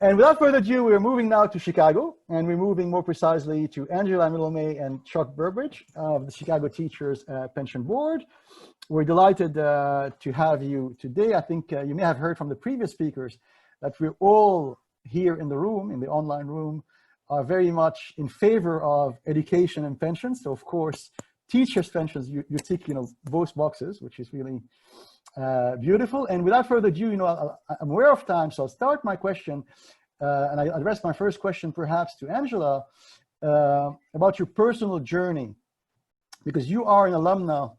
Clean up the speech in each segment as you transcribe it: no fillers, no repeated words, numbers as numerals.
And without further ado, we're moving now to Chicago, and we're moving more precisely to Angela Middlemay and Chuck Burbridge of the Chicago Teachers Pension Board. We're delighted to have you today. I think you may have heard from the previous speakers that we're all here in the room, in the online room, are very much in favor of education and pensions. So of course, teachers' pensions, you tick, both boxes, which is really beautiful. And without further ado, I'm aware of time, so I'll start my question, and I address my first question perhaps to Angela about your personal journey, because you are an alumna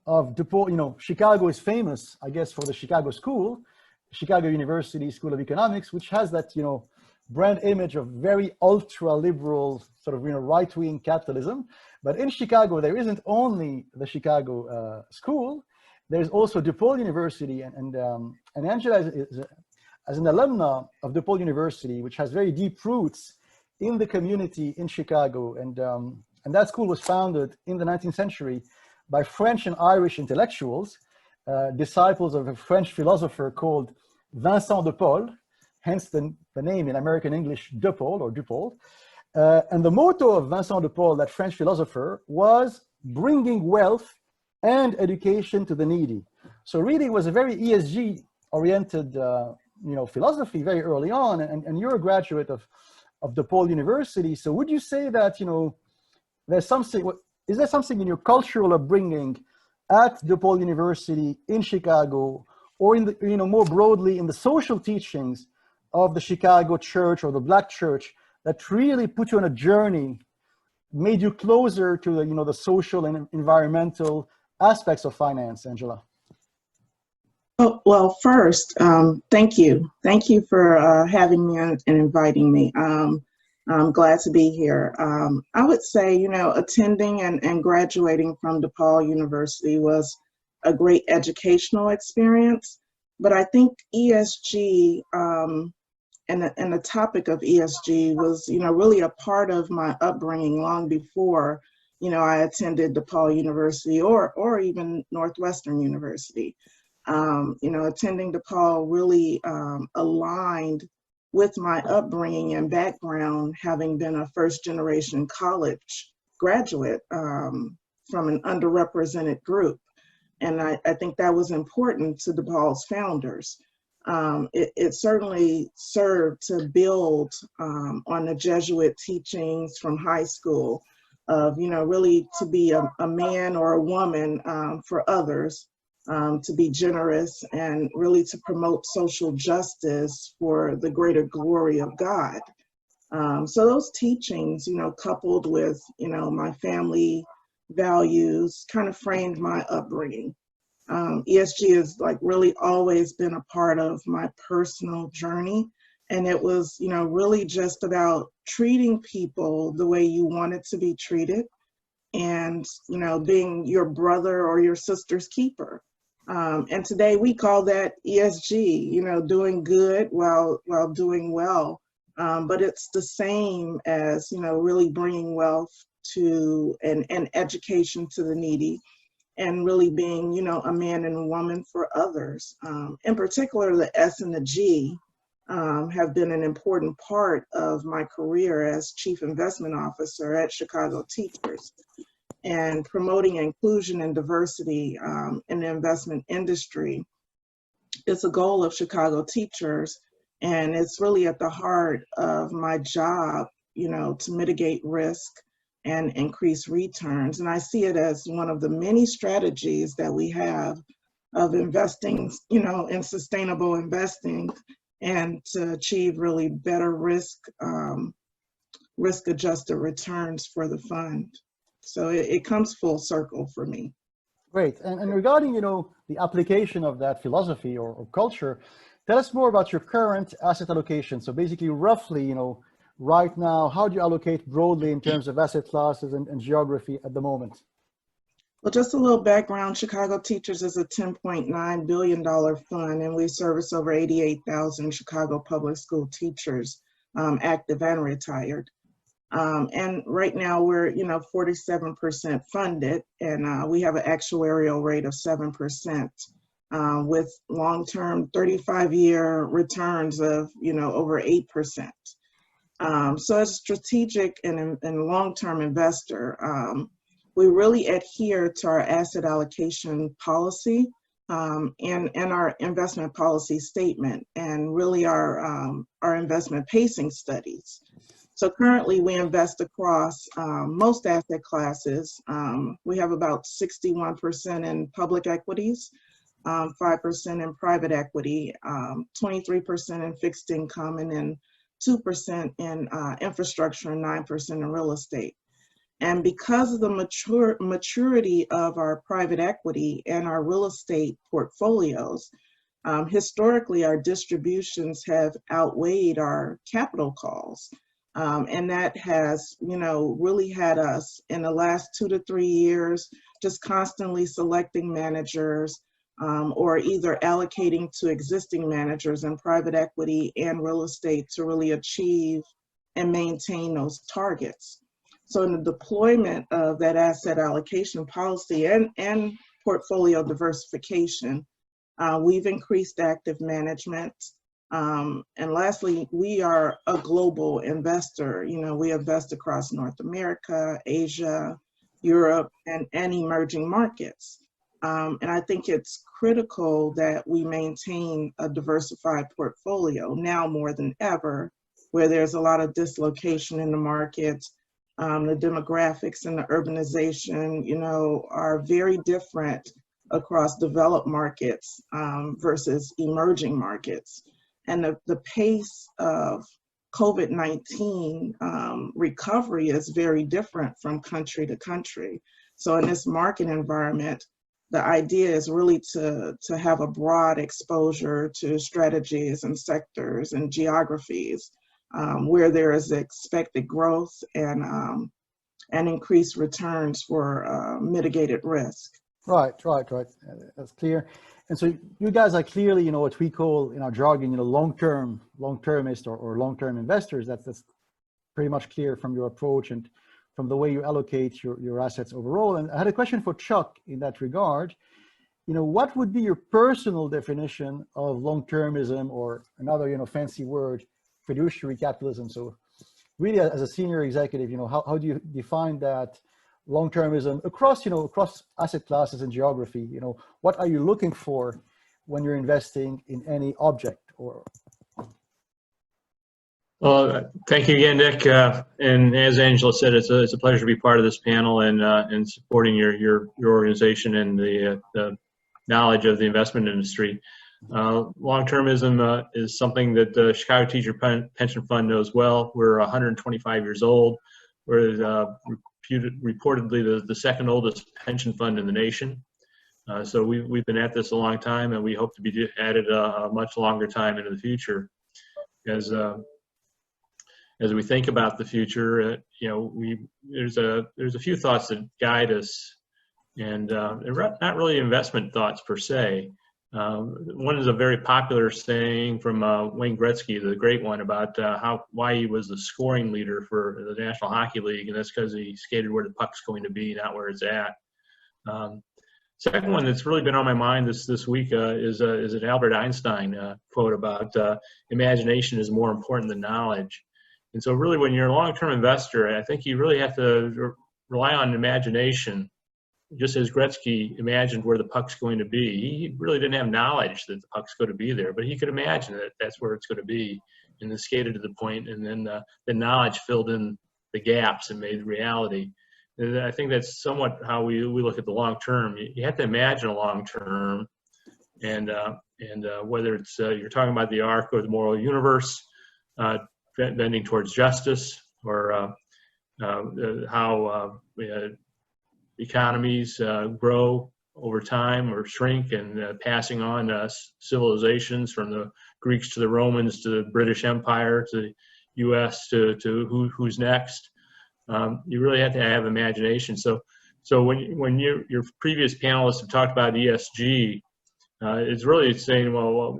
of DePaul. Chicago is famous, I guess, for the Chicago School, Chicago University School of Economics, which has that, brand image of very ultra-liberal, sort of, right-wing capitalism. But in Chicago, there isn't only the Chicago School, there's also DePaul University, and Angela is as an alumna of DePaul University, which has very deep roots in the community in Chicago, and that school was founded in the 19th century by French and Irish intellectuals, disciples of a French philosopher called Vincent de Paul, hence the name in American English, De Paul or Dupol. And the motto of Vincent de Paul, that French philosopher, was bringing wealth and education to the needy. So really it was a very ESG-oriented philosophy very early on, and you're a graduate of DePaul University. So would you say that, is there something in your cultural upbringing at DePaul University in Chicago, or in the, more broadly in the social teachings of the Chicago church or the Black church, that really put you on a journey, made you closer to the, the social and environmental aspects of finance, Angela? Oh, well, first, thank you. Thank you for having me and inviting me. I'm glad to be here. I would say, attending and graduating from DePaul University was a great educational experience, but I think ESG and the topic of ESG was, really a part of my upbringing long before, I attended DePaul University or even Northwestern University. Attending DePaul really aligned with my upbringing and background, having been a first-generation college graduate from an underrepresented group. And I think that was important to DePaul's founders. It certainly served to build on the Jesuit teachings from high school of, really to be a man or a woman for others, to be generous, and really to promote social justice for the greater glory of God. So those teachings, coupled with, my family values, kind of framed my upbringing. ESG has really always been a part of my personal journey. And it was, really just about treating people the way you wanted to be treated, and, being your brother or your sister's keeper. And today we call that ESG, doing good while doing well. But it's the same as, really bringing wealth to and education to the needy, and really being, a man and a woman for others. In particular, the S and the G have been an important part of my career as Chief Investment Officer at Chicago Teachers. And promoting inclusion and diversity in the investment industry is a goal of Chicago Teachers, and it's really at the heart of my job, to mitigate risk and increase returns. And I see it as one of the many strategies that we have of investing, in sustainable investing, and to achieve really better risk-adjusted returns for the fund. So it comes full circle for me. Great. And regarding, the application of that philosophy or culture, tell us more about your current asset allocation. So basically, roughly, right now, how do you allocate broadly in terms of asset classes and geography at the moment? Well, just a little background. Chicago Teachers is a $10.9 billion fund, and we service over 88,000 Chicago public school teachers, active and retired. And right now we're, 47% funded, and we have an actuarial rate of 7%. with long-term 35-year returns of, over 8%. So as a strategic and long-term investor, we really adhere to our asset allocation policy and our investment policy statement, and really our investment pacing studies. So currently we invest across most asset classes. We have about 61% in public equities, 5% in private equity, 23% in fixed income, and then 2% in infrastructure and 9% in real estate. And because of the maturity of our private equity and our real estate portfolios, historically our distributions have outweighed our capital calls. And that has, really had us in the last 2 to 3 years just constantly selecting managers or either allocating to existing managers in private equity and real estate to really achieve and maintain those targets. So in the deployment of that asset allocation policy and portfolio diversification, we've increased active management. And lastly, we are a global investor. We invest across North America, Asia, Europe, and emerging markets. And I think it's critical that we maintain a diversified portfolio now more than ever, where there's a lot of dislocation in the market. The demographics and the urbanization, are very different across developed markets versus emerging markets. And the pace of COVID-19 recovery is very different from country to country. So in this market environment, the idea is really to have a broad exposure to strategies and sectors and geographies where there is expected growth and increased returns for mitigated risk. Right. That's clear. And so you guys are clearly, what we call in our jargon, long-termist or long-term investors. That's pretty much clear from your approach and from the way you allocate your assets overall. And I had a question for Chuck in that regard. What would be your personal definition of long-termism, or another, fancy word, fiduciary capitalism? So really as a senior executive, how do you define that long-termism across asset classes and geography? What are you looking for when you're investing in any object? Or well, thank you again, Nick. And as Angela said, it's a pleasure to be part of this panel and supporting your organization and the knowledge of the investment industry. Long-termism is something that the Chicago Teacher Pension Fund knows well. We're 125 years old. We're reportedly the second oldest pension fund in the nation. So we've been at this a long time, and we hope to be at it a much longer time into the future. As we think about the future, there's a few thoughts that guide us, and they're not really investment thoughts per se. One is a very popular saying from Wayne Gretzky, the great one, about why he was the scoring leader for the National Hockey League, and that's because he skated where the puck's going to be, not where it's at. Second one that's really been on my mind this week is an Albert Einstein quote about imagination is more important than knowledge. And so really when you're a long-term investor, I think you really have to rely on imagination. Just as Gretzky imagined where the puck's going to be, he really didn't have knowledge that the puck's going to be there, but he could imagine that that's where it's going to be, and then skated to the point, and then the knowledge filled in the gaps and made reality. And I think that's somewhat how we look at the long term. You have to imagine a long term, and whether it's you're talking about the arc or the moral universe, bending towards justice, or how economies grow over time or shrink, and passing on civilizations from the Greeks to the Romans to the British Empire to the U.S. to who's next. You really have to have imagination. So when your previous panelists have talked about ESG, it's really saying, well,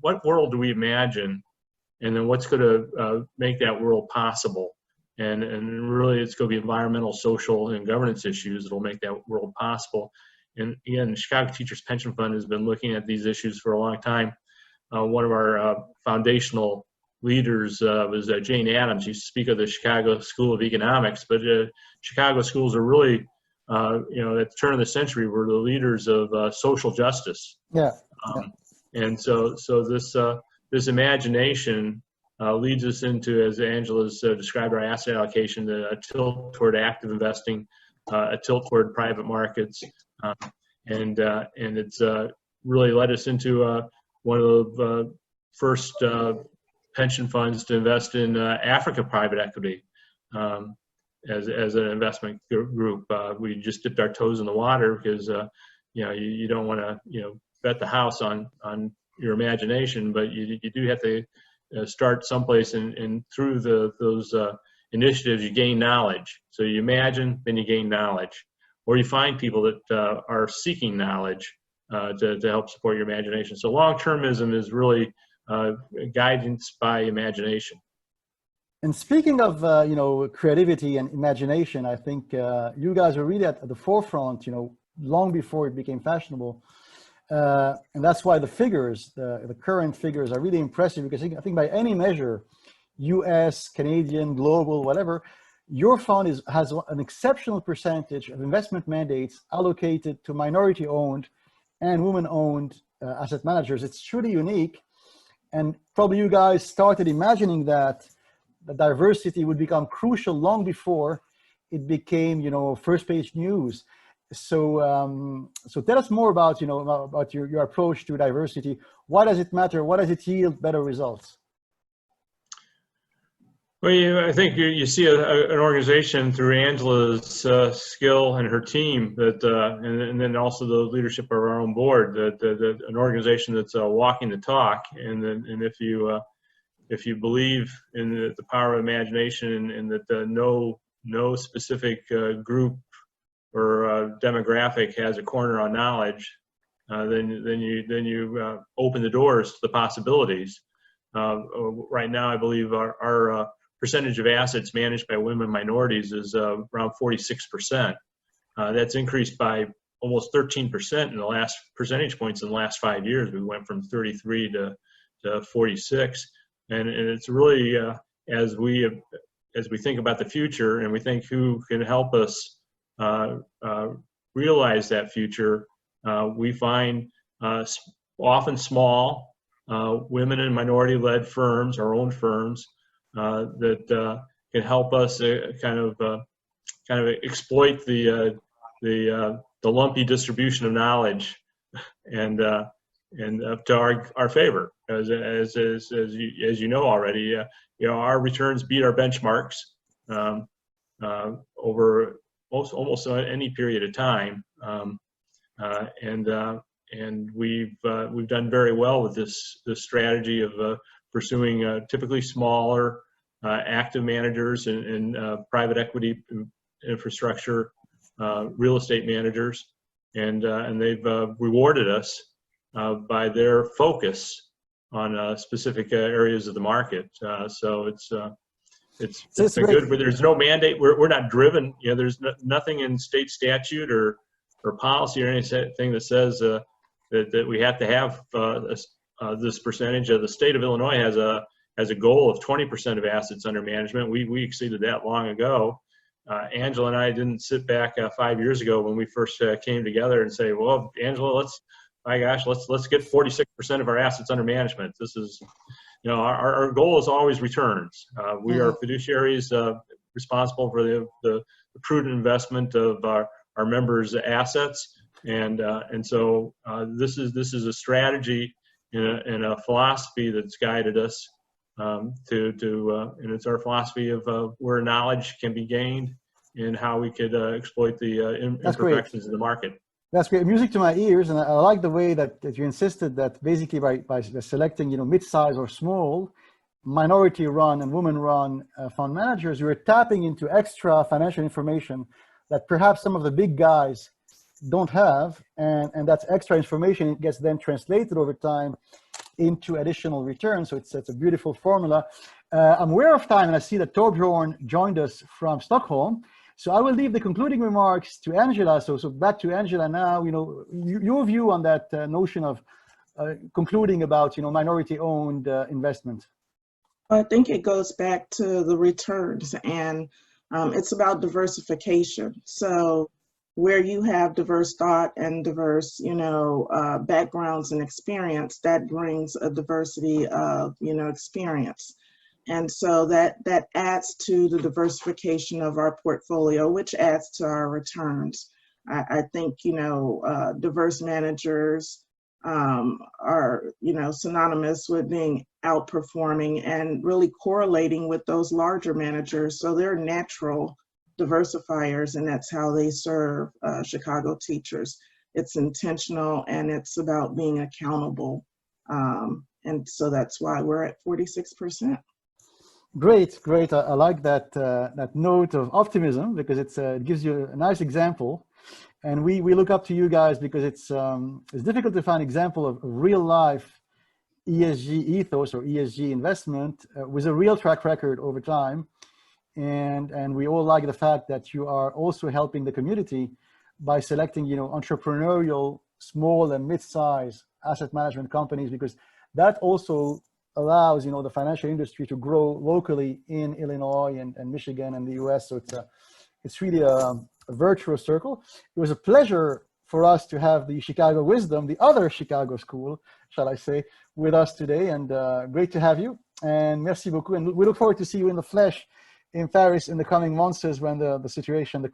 what world do we imagine, and then what's going to make that world possible? And really, it's going to be environmental, social, and governance issues that will make that world possible. and again, the Chicago Teachers Pension Fund has been looking at these issues for a long time. One of our foundational leaders was Jane Addams. She used to speak of the Chicago School of Economics, but Chicago schools are really, at the turn of the century, were the leaders of social justice. Yeah. And so this imagination leads us into, as Angela's described, our asset allocation, a tilt toward active investing, a tilt toward private markets, and it's really led us into one of the first pension funds to invest in Africa private equity as an investment group. We just dipped our toes in the water because you don't want to bet the house on your imagination, but you do have to start someplace, and through those initiatives you gain knowledge. So you imagine, then you gain knowledge, or you find people that are seeking knowledge to help support your imagination. So long-termism is really guidance by imagination. And speaking of creativity and imagination, I think you guys are really at the forefront, long before it became fashionable. And that's why the figures, the current figures, are really impressive, because I think by any measure, US, Canadian, global, whatever, your fund has an exceptional percentage of investment mandates allocated to minority-owned and women-owned asset managers. It's truly unique. And probably you guys started imagining that the diversity would become crucial long before it became, first-page news. So, so tell us more about, about your approach to diversity. Why does it matter? Why does it yield better results? Well, I think you see an organization through Angela's skill and her team that, and then also the leadership of our own board, that an organization that's walking the talk. And if you believe in the power of imagination, and that no specific group or demographic has a corner on knowledge, then you open the doors to the possibilities. Right now, I believe our percentage of assets managed by women minorities is around 46%. That's increased by almost 13% in the last percentage points in the last 5 years. We went from 33 to 46, and it's really as we think about the future, and we think who can help us realize that future, we find often small women and minority-led firms, our own firms, that can help us kind of exploit the lumpy distribution of knowledge, and to our favor, as you know already. Our returns beat our benchmarks over almost any period of time, and we've done very well with this strategy of pursuing typically smaller active managers and private equity infrastructure real estate managers, and they've rewarded us by their focus on specific areas of the market. So it's been good. But there's no mandate. We're not driven. There's nothing in state statute or policy or anything that says that we have to have this percentage. The state of Illinois has a goal of 20% of assets under management. We exceeded that long ago. Angela and I didn't sit back 5 years ago when we first came together and say, well, Angela, let's get 46% of our assets under management. This is, our goal is always returns. We are fiduciaries responsible for the prudent investment of our members' assets, and so this is a strategy and a philosophy that's guided us and it's our philosophy of where knowledge can be gained and how we could exploit the imperfections of the market. That's great. Music to my ears, and I like the way that you insisted that basically by selecting mid-size or small, minority-run and women-run fund managers, you are tapping into extra financial information that perhaps some of the big guys don't have, and that's extra information. It gets then translated over time into additional returns. So it's a beautiful formula. I'm aware of time, and I see that Torbjorn joined us from Stockholm. So I will leave the concluding remarks to Angela. So back to Angela now, your view on that notion of concluding about, minority-owned investment. I think it goes back to the returns, and it's about diversification. So where you have diverse thought and diverse, backgrounds and experience, that brings a diversity of, experience. And so that adds to the diversification of our portfolio, which adds to our returns. I think, diverse managers are, synonymous with being outperforming and really correlating with those larger managers. So they're natural diversifiers, and that's how they serve Chicago teachers. It's intentional, and it's about being accountable. And so that's why we're at 46%. Great. I like that that note of optimism, because it gives you a nice example. And we look up to you guys because it's difficult to find example of real life ESG ethos or ESG investment with a real track record over time. And we all like the fact that you are also helping the community by selecting, entrepreneurial small and mid-size asset management companies, because that also allows, the financial industry to grow locally in Illinois and Michigan and the US. So it's really a virtuous circle. It was a pleasure for us to have the Chicago Wisdom, the other Chicago school, shall I say, with us today, and great to have you. And merci beaucoup. And we look forward to see you in the flesh in Paris in the coming months when the situation, the